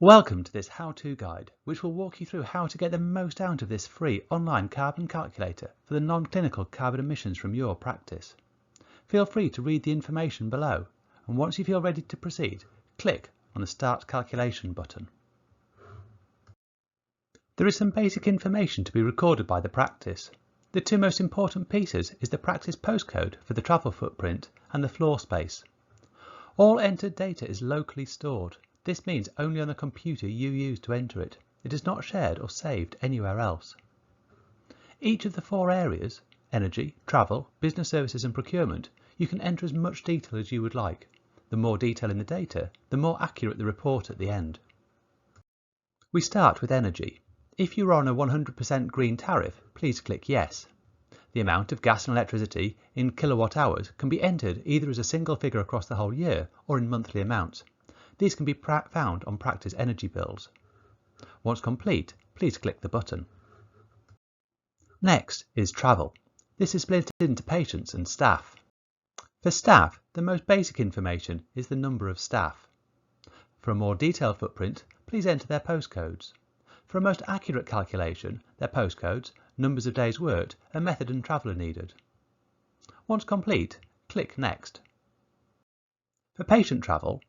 Welcome to this how-to guide, which will walk you through how to get the most out of this free online carbon calculator for the non-clinical carbon emissions from your practice. Feel free to read the information below, and once you feel ready to proceed, click on the Start Calculation button. There is some basic information to be recorded by the practice. The two most important pieces is the practice postcode for the travel footprint and the floor space. All entered data is locally stored. This means only on the computer you use to enter it. It is not shared or saved anywhere else. Each of the four areas, energy, travel, business services and procurement, you can enter as much detail as you would like. The more detail in the data, the more accurate the report at the end. We start with energy. If you are on a 100% green tariff, please click Yes. The amount of gas and electricity in kilowatt hours can be entered either as a single figure across the whole year or in monthly amounts. These can be found on practice energy bills. Once complete, please click the button. Next is travel. This is split into patients and staff. For staff, the most basic information is the number of staff. For a more detailed footprint, please enter their postcodes. For a most accurate calculation, their postcodes, numbers of days worked, and method and travel are needed. Once complete, click Next. For patient travel,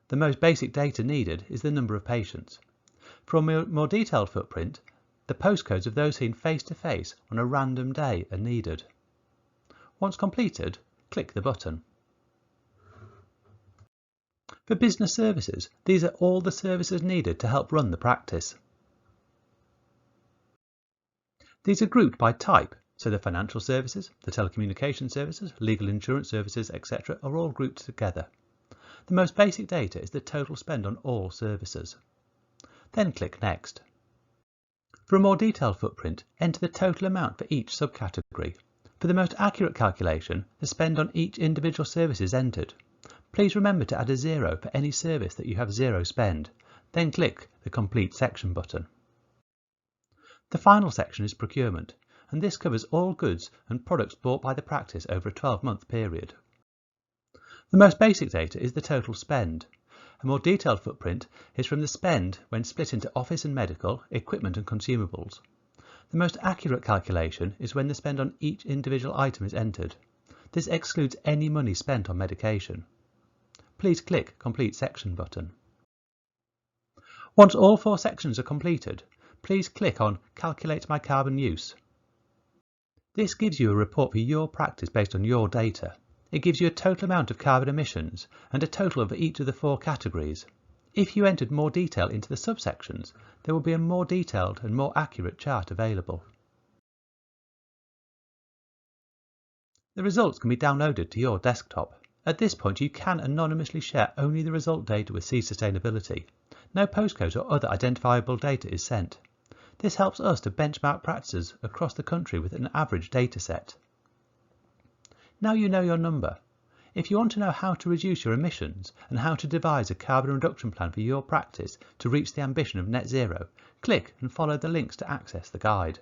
the most basic data needed is the number of patients. For a more detailed footprint, the postcodes of those seen face-to-face on a random day are needed. Once completed, click the button. For business services, these are all the services needed to help run the practice. These are grouped by type, so the financial services, the telecommunication services, legal insurance services, etc. are all grouped together. The most basic data is the total spend on all services. Then click Next. For a more detailed footprint, enter the total amount for each subcategory. For the most accurate calculation, the spend on each individual service is entered. Please remember to add a 0 for any service that you have 0 spend. Then click the Complete Section button. The final section is procurement, and this covers all goods and products bought by the practice over a 12-month period. The most basic data is the total spend. A more detailed footprint is from the spend when split into office and medical, equipment and consumables. The most accurate calculation is when the spend on each individual item is entered. This excludes any money spent on medication. Please click Complete Section button. Once all 4 sections are completed, please click on Calculate my carbon use. This gives you a report for your practice based on your data. It gives you a total amount of carbon emissions and a total of each of the 4 categories. If you entered more detail into the subsections, there will be a more detailed and more accurate chart available. The results can be downloaded to your desktop. At this point, you can anonymously share only the result data with Sea Sustainability. No postcodes or other identifiable data is sent. This helps us to benchmark practices across the country with an average data set. Now you know your number. If you want to know how to reduce your emissions and how to devise a carbon reduction plan for your practice to reach the ambition of net zero, click and follow the links to access the guide.